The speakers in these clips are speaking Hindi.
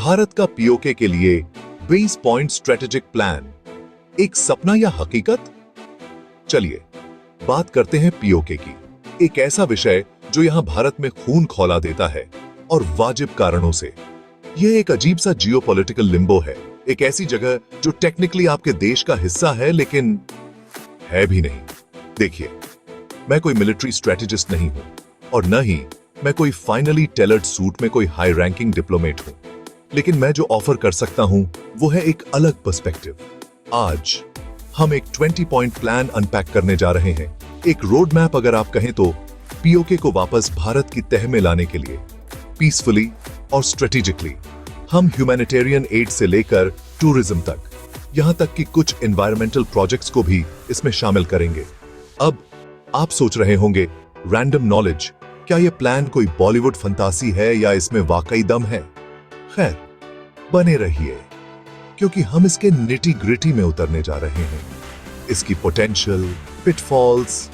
भारत का पीओके के लिए 20 पॉइंट स्ट्रेटेजिक प्लान, एक सपना या हकीकत? चलिए बात करते हैं पीओके की, एक ऐसा विषय जो यहां भारत में खून खौला देता है और वाजिब कारणों से। यह एक अजीब सा जियोपॉलिटिकल लिम्बो है, एक ऐसी जगह जो टेक्निकली आपके देश का हिस्सा है लेकिन है भी नहीं। देखिए, मैं कोई मिलिट्री स्ट्रेटेजिस्ट नहीं हूं और न ही मैं कोई फाइनली टेलर्ड सूट में कोई हाई रैंकिंग डिप्लोमेट हूं, लेकिन मैं जो ऑफर कर सकता हूं वो है एक अलग पर्सपेक्टिव। आज हम एक 20 पॉइंट प्लान अनपैक करने जा रहे हैं, एक रोड मैप अगर आप कहें तो, पीओके को वापस भारत की तह में लाने के लिए पीसफुली और स्ट्रेटेजिकली। हम ह्यूमैनिटेरियन एड से लेकर टूरिज्म तक, यहां तक कि कुछ एनवायरमेंटल प्रोजेक्ट्स को भी इसमें शामिल करेंगे। अब आप सोच रहे होंगे, रैंडम नॉलेज, क्या यह प्लान कोई बॉलीवुड फंतासी है या इसमें वाकई दम है? खैर, बने रहिए क्योंकि हम इसके निटी ग्रिटी में उतरने जा रहे हैं। इसकी पोटेंशियल, पिटफॉल्स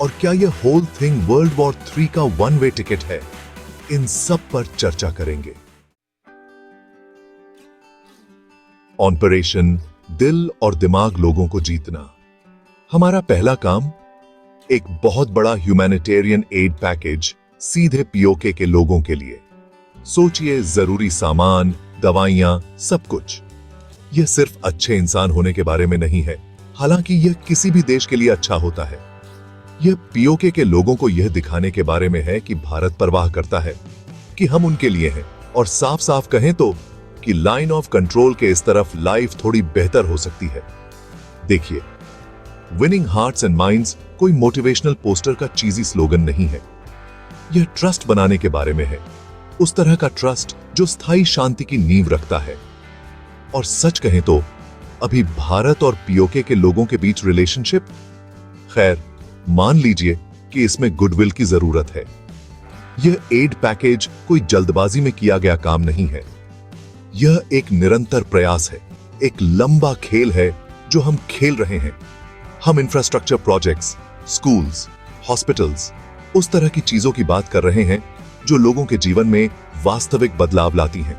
और क्या यह होल थिंग वर्ल्ड वॉर 3 का वन वे टिकट है, इन सब पर चर्चा करेंगे। ऑपरेशन दिल और दिमाग लोगों को जीतना। हमारा पहला काम, एक बहुत बड़ा ह्यूमैनिटेरियन एड पैकेज सीधे पीओके के लोगों के लिए। सोचिए, जरूरी सामान, दवाइयां, सब कुछ। यह सिर्फ अच्छे इंसान होने के बारे में नहीं है, हालांकि यह किसी भी देश के लिए अच्छा होता है। यह पीओके के लोगों को यह दिखाने के बारे में है कि भारत परवाह करता है, कि हम उनके लिए हैं, और साफ साफ कहें तो कि लाइन ऑफ कंट्रोल के इस तरफ लाइफ थोड़ी बेहतर हो सकती है। देखिए, विनिंग हार्ट्स एंड माइंड्स कोई मोटिवेशनल पोस्टर का चीजी स्लोगन नहीं है। यह ट्रस्ट बनाने के बारे में है, उस तरह का ट्रस्ट जो स्थायी शांति की नींव रखता है। और सच कहें तो अभी भारत और पीओके के लोगों के बीच रिलेशनशिप, खैर मान लीजिए कि इसमें गुडविल की जरूरत है। यह एड पैकेज कोई जल्दबाजी में किया गया काम नहीं है। यह एक निरंतर प्रयास है, एक लंबा खेल है जो हम खेल रहे हैं। हम इंफ्रास्ट्रक्चर प्रोजेक्ट्स, स्कूल्स, हॉस्पिटल्स, उस तरह की चीजों की बात कर रहे हैं जो लोगों के जीवन में वास्तविक बदलाव लाती हैं।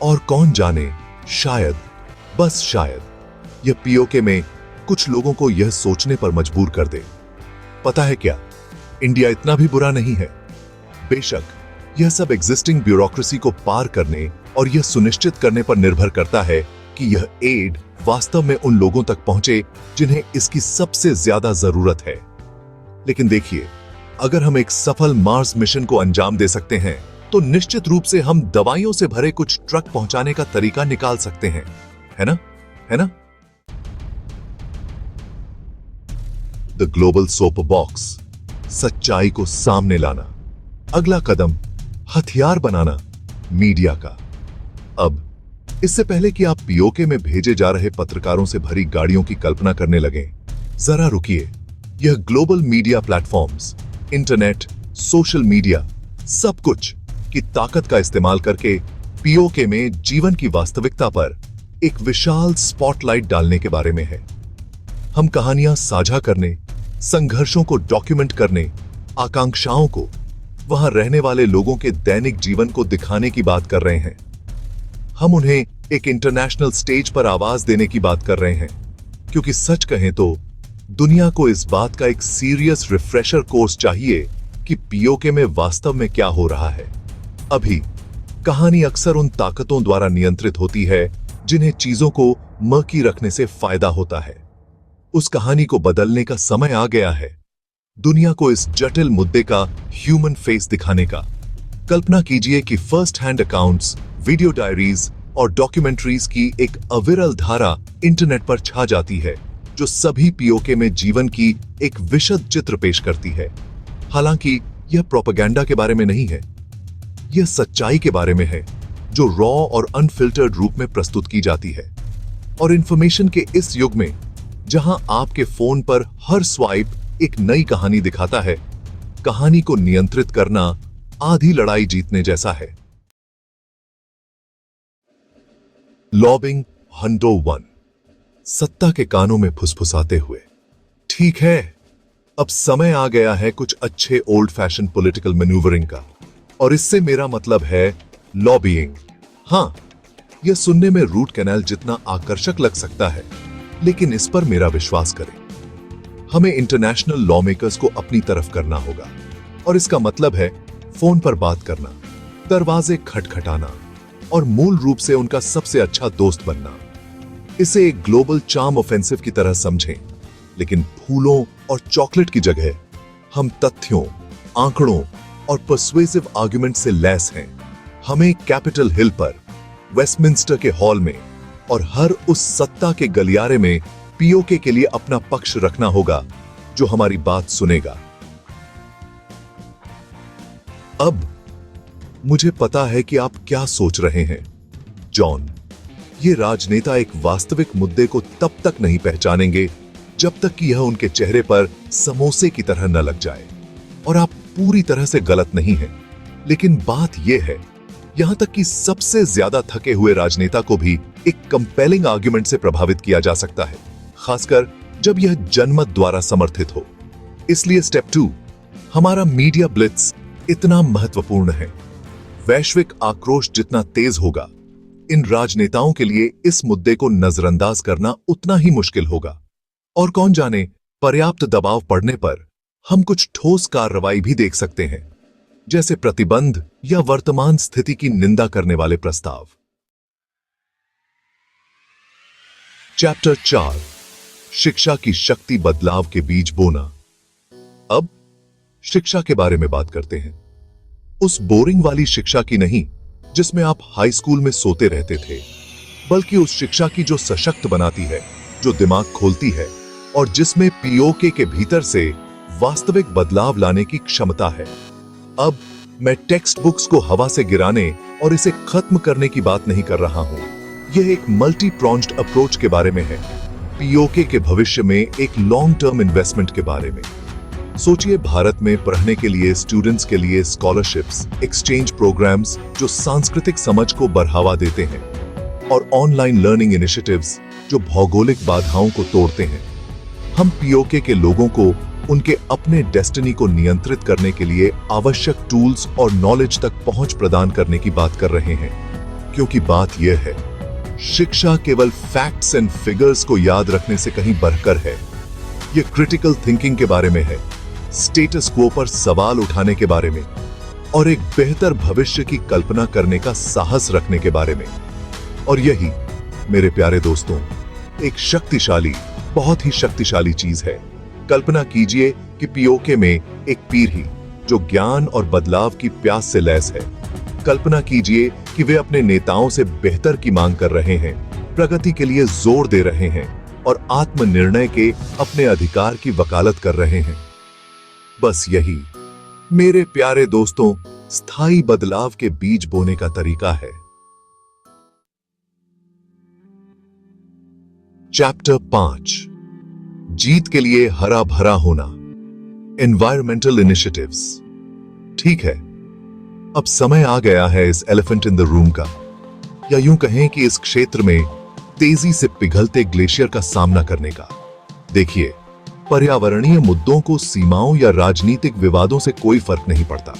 और कौन जाने, शायद, बस शायद, यह पीओके में कुछ लोगों को यह सोचने पर मजबूर कर दे, पता है क्या, इंडिया इतना भी बुरा नहीं है। बेशक यह सब एग्जिस्टिंग ब्यूरोक्रेसी को पार करने और यह सुनिश्चित करने पर निर्भर करता है कि यह एड वास्तव में उन लोगों तक पहुंचे जिन्हें इसकी सबसे ज्यादा जरूरत है। लेकिन देखिए, अगर हम एक सफल मार्स मिशन को अंजाम दे सकते हैं तो निश्चित रूप से हम दवाइयों से भरे कुछ ट्रक पहुंचाने का तरीका निकाल सकते हैं, है ना? है ना? द ग्लोबल सोप बॉक्स, सच्चाई को सामने लाना। अगला कदम, हथियार बनाना मीडिया का। अब इससे पहले कि आप पीओके में भेजे जा रहे पत्रकारों से भरी गाड़ियों की कल्पना करने लगें, जरा रुकिए। यह global media platforms, internet, social media, सब कुछ की ताकत का इस्तेमाल करके पीओके में जीवन की वास्तविकता पर एक विशाल स्पॉटलाइट डालने के बारे में है। हम कहानियां साझा करने, संघर्षों को डॉक्यूमेंट करने, आकांक्षाओं को, वहां रहने वाले लोगों के दैनिक जीवन को दिखाने की बात कर रहे हैं। हम उन्हें एक इंटरनेशनल स्टेज पर आवाज देने की बात कर रहे हैं, क्योंकि सच कहें तो दुनिया को इस बात का एक सीरियस रिफ्रेशर कोर्स चाहिए कि पीओके में वास्तव में क्या हो रहा है। अभी कहानी अक्सर उन ताकतों द्वारा नियंत्रित होती है जिन्हें चीजों को मर्की रखने से फायदा होता है। उस कहानी को बदलने का समय आ गया है, दुनिया को इस जटिल मुद्दे का ह्यूमन फेस दिखाने का। कल्पना कीजिए कि first hand accounts, video diaries और डॉक्यूमेंट्रीज की एक अविरल धारा इंटरनेट पर छा जाती है, जो सभी पीओके में जीवन की एक विशद चित्र पेश करती है। हालांकि यह प्रोपेगेंडा के बारे में नहीं है, यह सच्चाई के बारे में है जो रॉ और अनफिल्टर्ड रूप में प्रस्तुत की जाती है। और इंफॉर्मेशन के इस युग में जहां आपके फोन पर हर स्वाइप एक नई कहानी दिखाता है, कहानी को नियंत्रित करना आधी लड़ाई जीतने जैसा है। लॉबिंग 101, सत्ता के कानों में फुसफुसाते हुए। ठीक है, अब समय आ गया है कुछ अच्छे ओल्ड फैशन पॉलिटिकल मैन्यूवरिंग का, और इससे मेरा मतलब है लॉबिंग। हाँ, यह सुनने में रूट कैनाल जितना आकर्षक लग सकता है, लेकिन इस पर मेरा विश्वास करें, हमें इंटरनेशनल लॉ मेकर्स को अपनी तरफ करना होगा। और इसका मतलब है फोन पर बात करना, दरवाजे खटखटाना और मूल रूप से उनका सबसे अच्छा दोस्त बनना। इसे एक ग्लोबल चार्म ऑफेंसिव की तरह समझें, लेकिन फूलों और चॉकलेट की जगह हम तथ्यों, आंकड़ों और पर्सुएसिव आर्गुमेंट से लैस हैं। हमें कैपिटल हिल पर, वेस्टमिंस्टर के हॉल में और हर उस सत्ता के गलियारे में पीओके के लिए अपना पक्ष रखना होगा जो हमारी बात सुनेगा। अब मुझे पता है कि आप क्या सोच रहे हैं, जॉन, ये राजनेता एक वास्तविक मुद्दे को तब तक नहीं पहचानेंगे जब तक कि यह उनके चेहरे पर समोसे की तरह न लग जाए। और आप पूरी तरह से गलत नहीं हैं, लेकिन बात यह है, यहां तक कि सबसे ज्यादा थके हुए राजनेता को भी एक कंपेलिंग आर्गुमेंट से प्रभावित किया जा सकता है, खासकर जब यह जनमत द्वारा समर्थित हो। इसलिए स्टेप 2, हमारा मीडिया ब्लिट्स इतना महत्वपूर्ण है। वैश्विक आक्रोश जितना तेज होगा, इन राजनेताओं के लिए इस मुद्दे को नजरअंदाज करना उतना ही मुश्किल होगा। और कौन जाने, पर्याप्त दबाव पड़ने पर हम कुछ ठोस कार्रवाई भी देख सकते हैं, जैसे प्रतिबंध या वर्तमान स्थिति की निंदा करने वाले प्रस्ताव। चैप्टर 4, शिक्षा की शक्ति, बदलाव के बीज बोना। अब शिक्षा के बारे में बात करते हैं। उस बोरिंग वाली शिक्षा की नहीं जिसमें आप हाई स्कूल में सोते रहते थे, बल्कि उस शिक्षा की जो सशक्त बनाती है, जो दिमाग खोलती है और जिसमें पीओके के भीतर से वास्तविक बदलाव लाने की क्षमता है। अब मैं टेक्स्ट बुक्स को हवा से गिराने और इसे खत्म करने की बात नहीं कर रहा हूं। यह एक मल्टी प्रॉन्ज्ड अप्रोच के बारे में है, पीओके के भविष्य में एक लॉन्ग टर्म इन्वेस्टमेंट के बारे में। सोचिए, भारत में पढ़ने के लिए स्टूडेंट्स के लिए स्कॉलरशिप्स, एक्सचेंज प्रोग्राम्स जो सांस्कृतिक समझ को बढ़ावा देते हैं, और ऑनलाइन लर्निंग इनिशिएटिव्स जो भौगोलिक बाधाओं को तोड़ते हैं। हम पीओके के लोगों को उनके अपने डेस्टिनी को नियंत्रित करने के लिए आवश्यक टूल्स और नॉलेज तक पहुंच प्रदान करने की बात कर रहे हैं, क्योंकि बात यह है, शिक्षा केवल फैक्ट्स एंड फिगर्स को याद रखने से कहीं बढ़कर है। यह क्रिटिकल थिंकिंग के बारे में है, स्टेटस क्वो पर सवाल उठाने के बारे में और एक बेहतर भविष्य की कल्पना करने का साहस रखने के बारे में। और यही, मेरे प्यारे दोस्तों, एक शक्तिशाली, बहुत ही शक्तिशाली चीज है। कल्पना कीजिए कि पीओके में एक पीढ़ी जो ज्ञान और बदलाव की प्यास से लैस है। कल्पना कीजिए कि वे अपने नेताओं से बेहतर की मांग कर रहे हैं, प्रगति के लिए जोर दे रहे हैं और आत्मनिर्णय के अपने अधिकार की वकालत कर रहे हैं। बस यही, मेरे प्यारे दोस्तों, स्थायी बदलाव के बीज बोने का तरीका है। चैप्टर 5, जीत के लिए हरा भरा होना, एनवायरमेंटल इनिशिएटिव्स। ठीक है, अब समय आ गया है इस एलिफेंट इन द रूम का, या यूं कहें कि इस क्षेत्र में तेजी से पिघलते ग्लेशियर का सामना करने का। देखिए, पर्यावरणीय मुद्दों को सीमाओं या राजनीतिक विवादों से कोई फर्क नहीं पड़ता,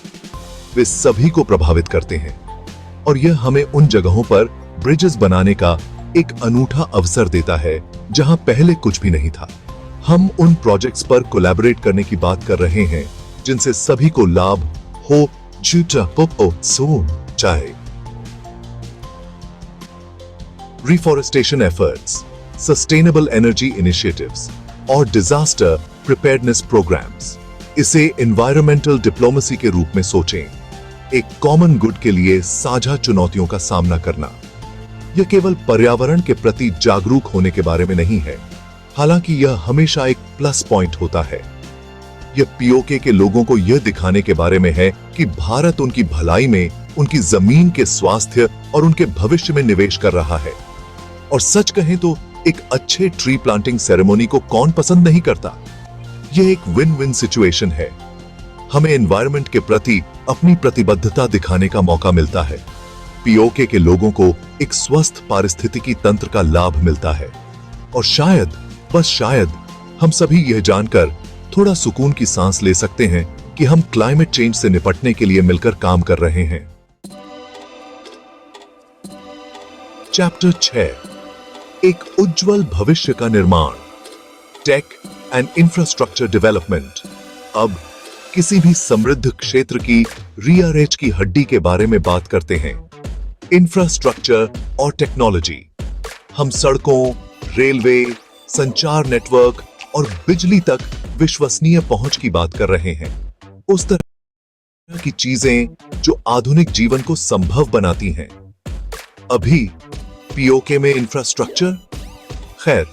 वे सभी को प्रभावित करते हैं। और यह हमें उन जगहों पर ब्रिजेस बनाने का एक अनूठा अवसर देता है जहां पहले कुछ भी नहीं था। हम उन प्रोजेक्ट्स पर कोलैबोरेट करने की बात कर रहे हैं जिनसे सभी को लाभ हो चाहे। Reforestation efforts, sustainable energy initiatives और डिजास्टर प्रिपेयर्डनेस प्रोग्राम्स। इसे एनवायरमेंटल डिप्लोमेसी के रूप में सोचें, एक कॉमन गुड के लिए साझा चुनौतियों का सामना करना। यह केवल पर्यावरण के प्रति जागरूक होने के बारे में नहीं है, हालांकि यह हमेशा एक प्लस पॉइंट होता है। यह पीओके के लोगों को यह दिखाने के बारे में है कि भारत उनकी भलाई में, उनकी जमीन के स्वास्थ्य और उनके भविष्य में निवेश कर रहा है। और सच कहें तो एक अच्छे ट्री प्लांटिंग सेरेमनी को कौन पसंद नहीं करता। यह एक विन विन सिचुएशन है। हमें एनवायरनमेंट के प्रति अपनी प्रतिबद्धता दिखाने का मौका मिलता है। पीओके के लोगों को एक स्वस्थ पारिस्थितिकी तंत्र का लाभ मिलता है। और शायद, बस शायद, हम सभी यह जानकर थोड़ा सुकून की सांस ले सकते हैं कि हम क्लाइमेट चेंज से निपटने के लिए मिलकर काम कर रहे हैं। चैप्टर 6, एक उज्जवल भविष्य का निर्माण, टेक एंड इंफ्रास्ट्रक्चर डेवलपमेंट। अब किसी भी समृद्ध क्षेत्र की रियर एज की हड्डी के बारे में बात करते हैं, इंफ्रास्ट्रक्चर और टेक्नोलॉजी। हम सड़कों, रेलवे, संचार नेटवर्क और बिजली तक विश्वसनीय पहुंच की बात कर रहे हैं। उस तरह की चीजें जो आधुनिक जीवन को संभव बनाती हैं। अभी पीओके में इंफ्रास्ट्रक्चर, खैर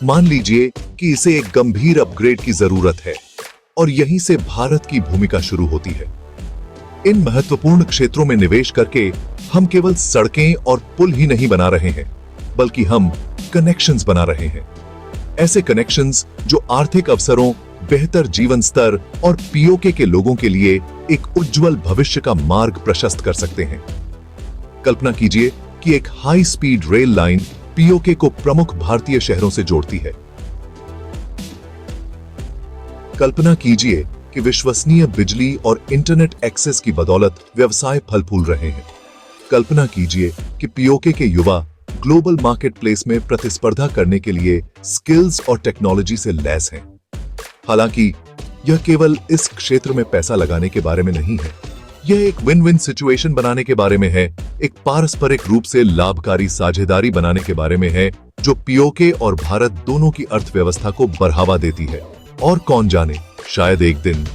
मान लीजिए कि इसे एक गंभीर अपग्रेड की जरूरत है और यहीं से भारत की भूमिका शुरू होती है। इन महत्वपूर्ण क्षेत्रों में निवेश करके हम केवल सड़कें और पुल ही नहीं बना रहे हैं, बल्कि हम कनेक्शंस बना रहे हैं। ऐसे कनेक्शंस जो आर्थिक अवसरों, बेहतर जीवन स्तर और पीओके के लोगों के लिए एक उज्जवल भविष्य का मार्ग प्रशस्त कर सकते हैं। कल्पना कीजिए कि एक high speed rail line PoK को प्रमुख भारतीय शहरों से जोड़ती है। कल्पना कीजिए कि विश्वसनीय बिजली और इंटरनेट एक्सेस की बदौलत व्यवसाय फल फूल रहे हैं। कल्पना कीजिए कि पीओके के युवा ग्लोबल मार्केटप्लेस में प्रतिस्पर्धा करने के लिए स्किल्स और टेक्नोलॉजी से लैस हैं। हालांकि यह केवल इस क्षेत्र में पैसा लगाने के बारे में नहीं है, यह एक विन विन सिचुएशन बनाने के बारे में है, एक पारस्परिक रूप से लाभकारी साझेदारी बनाने के बारे में है, जो पीओके और भारत दोनों की अर्थव्यवस्था को बढ़ावा देती है। और कौन जाने, शायद एक दिन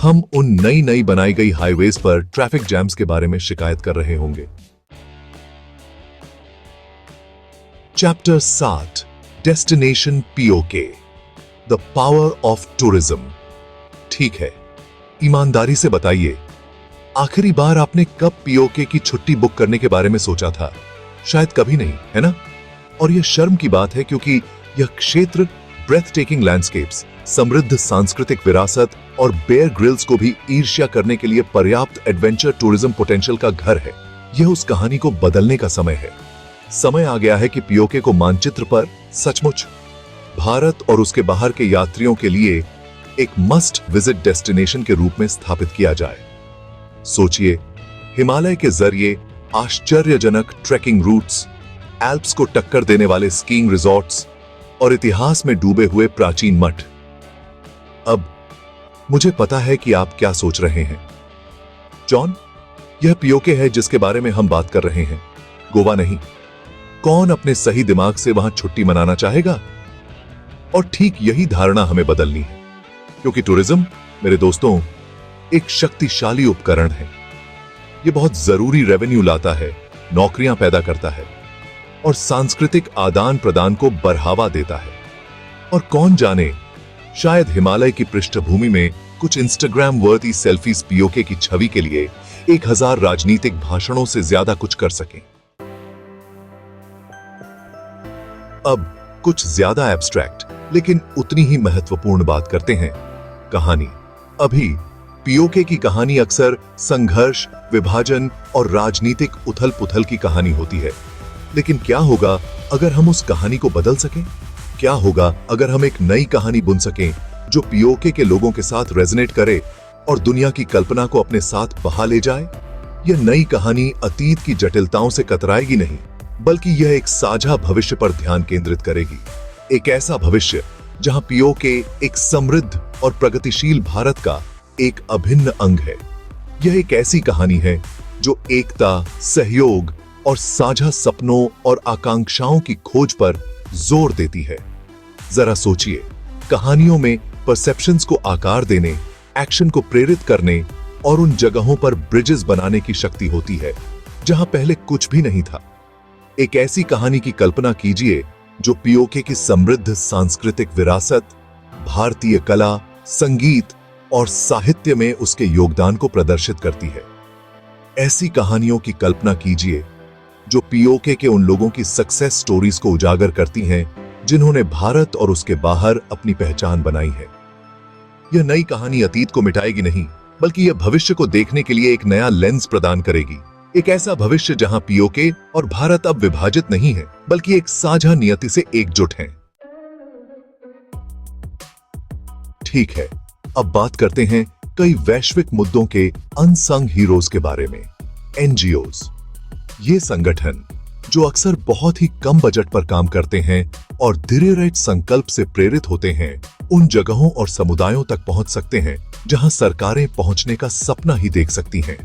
हम उन नई बनाई गई हाईवेज पर ट्रैफिक जैम्स के बारे में शिकायत कर रहे होंगे। Chapter 7, destination PoK, the power of tourism. ठीक है, ईमानदारी से बताइए, आखिरी बार आपने कब पीओके की छुट्टी बुक करने के बारे में सोचा था? शायद कभी नहीं, है ना? और यह शर्म की बात है, क्योंकि यह क्षेत्र ब्रेथ टेकिंग लैंडस्केप्स, समृद्ध सांस्कृतिक विरासत और बेयर ग्रिल्स को भी ईर्ष्या करने के लिए पर्याप्त एडवेंचर टूरिज्म पोटेंशियल का घर है। यह उस कहानी को बदलने का समय है। समय आ गया है कि पीओके को मानचित्र पर सचमुच भारत और उसके बाहर के यात्रियों के लिए एक मस्ट विजिट डेस्टिनेशन के रूप में स्थापित किया जाए। सोचिए, हिमालय के जरिए आश्चर्यजनक ट्रेकिंग रूट्स, एल्प्स को टक्कर देने वाले स्कीइंग रिजॉर्ट्स और इतिहास में डूबे हुए प्राचीन मठ। अब मुझे पता है कि आप क्या सोच रहे हैं। जॉन, यह पीओके है जिसके बारे में हम बात कर रहे हैं, गोवा नहीं। कौन अपने सही दिमाग से वहां छुट्टी मनाना चाहेगा? और ठीक यही धारणा हमें बदलनी है, क्योंकि टूरिज्म, मेरे दोस्तों, एक शक्तिशाली उपकरण है। यह बहुत जरूरी रेवेन्यू लाता है, नौकरियां पैदा करता है और सांस्कृतिक आदान प्रदान को बढ़ावा देता है। और कौन जाने, शायद हिमालय की पृष्ठभूमि में कुछ इंस्टाग्राम वर्दी सेल्फीज पीओके की छवि के लिए 1000 राजनीतिक भाषणों से ज्यादा कुछ कर सकें। अब कुछ ज्यादा एब्स्ट्रैक्ट लेकिन उतनी ही महत्वपूर्ण बात करते हैं, कहानी। अभी पीओके की कहानी अक्सर संघर्ष, विभाजन और राजनीतिक उथल पुथल की कहानी होती है। लेकिन क्या होगा अगर हम उस कहानी को बदल सकें? क्या होगा अगर हम एक नई कहानी बुन सकें जो पीओके के लोगों के साथ रेजोनेट करे और दुनिया की कल्पना को अपने साथ बहा ले जाए? यह नई कहानी अतीत की जटिलताओं से कतराएगी नहीं, बल्कि यह एक साझा भविष्य पर ध्यान केंद्रित करेगी। एक ऐसा भविष्य जहां पीओके एक समृद्ध और प्रगतिशील भारत का एक अभिन्न अंग है। यह एक ऐसी कहानी है जो एकता, सहयोग और साझा सपनों और आकांक्षाओं की खोज पर जोर देती है। जरा सोचिए, कहानियों में परसेप्शंस को आकार देने, एक्शन को प्रेरित करने और उन जगहों पर ब्रिजेस बनाने की शक्ति होती है जहां पहले कुछ भी नहीं था। एक ऐसी कहानी की कल्पना कीजिए जो पीओके की समृद्ध सांस्कृतिक विरासत, भारतीय कला, संगीत और साहित्य में उसके योगदान को प्रदर्शित करती है। ऐसी कहानियों की कल्पना कीजिए जो पीओके के उन लोगों की सक्सेस स्टोरीज को उजागर करती हैं जिन्होंने भारत और उसके बाहर अपनी पहचान बनाई है। यह नई कहानी अतीत को मिटाएगी नहीं, बल्कि यह भविष्य को देखने के लिए एक नया लेंस प्रदान करेगी। एक ऐसा भविष्य जहां पीओके और भारत अब विभाजित नहीं है, बल्कि एक साझा नियति से एकजुट हैं। ठीक है, अब बात करते हैं कई वैश्विक मुद्दों के अनसंग हीरोज के बारे में। एनजीओज। ये संगठन जो अक्सर बहुत ही कम बजट पर काम करते हैं और धीरे संकल्प से प्रेरित होते हैं, उन जगहों और समुदायों तक पहुंच सकते हैं जहां सरकारें पहुंचने का सपना ही देख सकती हैं।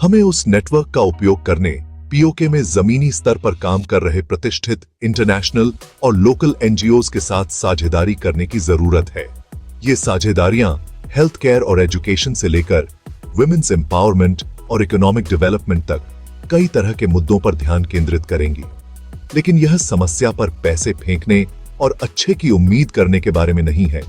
हमें उस नेटवर्क का उपयोग करने, पीओके में जमीनी स्तर पर काम कर रहे प्रतिष्ठित इंटरनेशनल और लोकल एनजीओज के साथ साझेदारी करने की जरूरत है। ये साझेदारियां हेल्थ केयर और एजुकेशन से लेकर वुमेन्स एम्पावरमेंट और इकोनॉमिक डेवलपमेंट तक कई तरह के मुद्दों पर ध्यान केंद्रित करेंगी। लेकिन यह समस्या पर पैसे फेंकने और अच्छे की उम्मीद करने के बारे में नहीं है।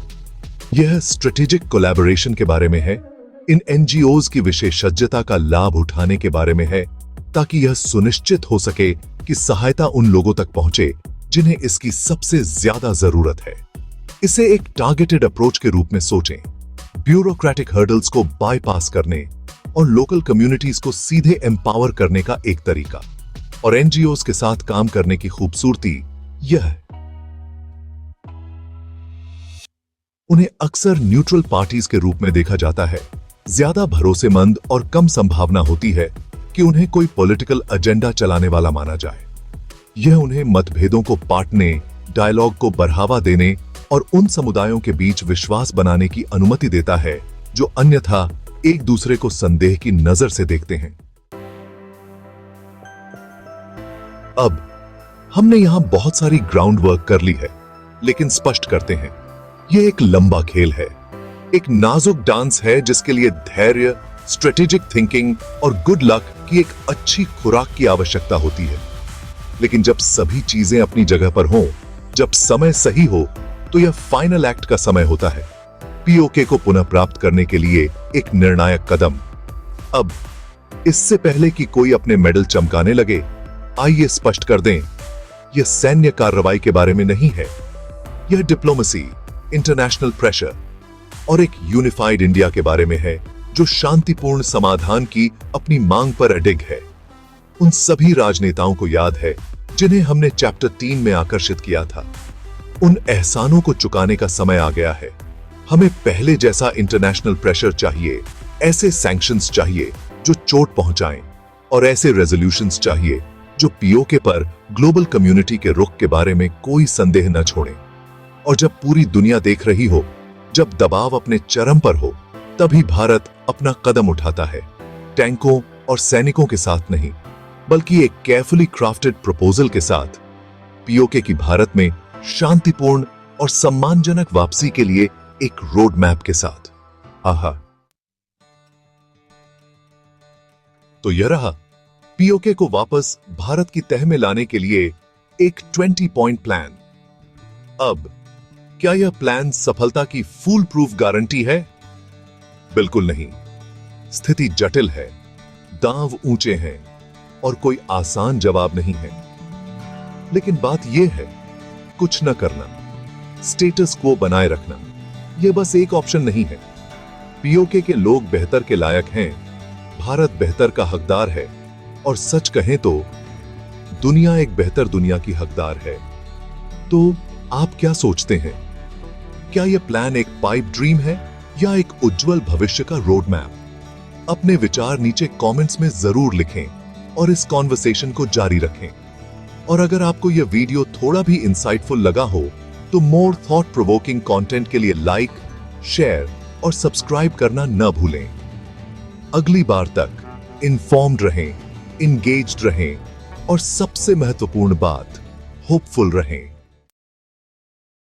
यह स्ट्रेटेजिक कोलैबोरेशन के बारे में है, इन एनजीओज की विशेषज्ञता का लाभ उठाने के बारे में है, ताकि यह सुनिश्चित हो सके कि सहायता उन लोगों तक पहुंचे जिन्हें इसकी सबसे ज्यादा जरूरत है। इसे एक टारगेटेड अप्रोच के रूप में सोचें, ब्यूरोक्रेटिक हर्डल्स को बाईपास करने और लोकल कम्युनिटीज को सीधे एम्पावर करने का एक तरीका। और एनजीओज के साथ काम करने की खूबसूरती यह है, उन्हें अक्सर न्यूट्रल पार्टीज के रूप में देखा जाता है। ज्यादा भरोसेमंद और कम संभावना होती है कि उन्हें कोई पॉलिटिकल एजेंडा चलाने वाला माना जाए। यह उन्हें मतभेदों को पाटने, डायलॉग को बढ़ावा देने और उन समुदायों के बीच विश्वास बनाने की अनुमति देता है जो अन्यथा एक दूसरे को संदेह की नजर से देखते हैं। अब हमने यहां बहुत सारी ग्राउंड वर्क कर ली है, लेकिन स्पष्ट करते हैं, यह एक लंबा खेल है, एक नाजुक डांस है जिसके लिए धैर्य, स्ट्रेटेजिक थिंकिंग और गुड लक की एक अच्छी खुराक की आवश्यकता होती है। लेकिन जब सभी चीजें अपनी जगह पर हों, जब समय सही हो, तो यह फाइनल एक्ट का समय होता है, पीओके को पुनः प्राप्त करने के लिए एक निर्णायक कदम। अब इससे पहले कि कोई अपने मेडल चमकाने लगे, आइए स्पष्ट कर दें, यह सैन्य कार्रवाई के बारे में नहीं है। यह डिप्लोमेसी, इंटरनेशनल प्रेशर और एक यूनिफाइड इंडिया के बारे में है जो शांतिपूर्ण समाधान की अपनी मांग पर अडिग है। उन सभी राजनेताओं को याद है जिन्हें हमने चैप्टर 3 में आकर्षित किया था। उन एहसानों को चुकाने का समय आ गया है। हमें पहले जैसा इंटरनेशनल प्रेशर चाहिए, ऐसे सैंक्शंस चाहिए जो चोट पहुंचाएं, और ऐसे रेजोल्यूशंस चाहिए जो पीओके पर ग्लोबल कम्युनिटी के रुख के बारे में कोई संदेह न छोड़ें। और जब पूरी दुनिया देख रही हो, जब दबाव अपने चरम पर हो, तभी भारत अपना कदम उठाता है, टैंकों और सैनिकों के साथ नहीं, बल्कि एक केयरफुली क्राफ्टेड प्रपोजल के साथ, पीओके की भारत में शांतिपूर्ण और सम्मानजनक वापसी के लिए एक रोड मैप के साथ। आहा, तो यह रहा पीओके को वापस भारत की तह में लाने के लिए एक 20 पॉइंट प्लान। अब क्या यह प्लान सफलता की फूल प्रूफ गारंटी है? बिल्कुल नहीं। स्थिति जटिल है, दांव ऊंचे हैं और कोई आसान जवाब नहीं है। लेकिन बात यह है, कुछ न करना, स्टेटस क्वो बनाए रखना, यह बस एक ऑप्शन नहीं है। पीओके के लोग बेहतर के लायक हैं, भारत बेहतर का हकदार है, और सच कहें तो दुनिया एक बेहतर दुनिया की हकदार है। तो आप क्या सोचते हैं? क्या यह प्लान एक पाइप ड्रीम है या एक उज्जवल भविष्य का रोड मैप? अपने विचार नीचे कमेंट्स में जरूर लिखें और इस कॉन्वर्सेशन को जारी रखें। और अगर आपको यह वीडियो थोड़ा भी इंसाइटफुल लगा हो, तो मोर थॉट प्रोवोकिंग कंटेंट के लिए लाइक, शेयर और सब्सक्राइब करना न भूलें। अगली बार तक इन्फॉर्म्ड रहें, इंगेज्ड रहें और सबसे महत्वपूर्ण बात, होपफुल रहें।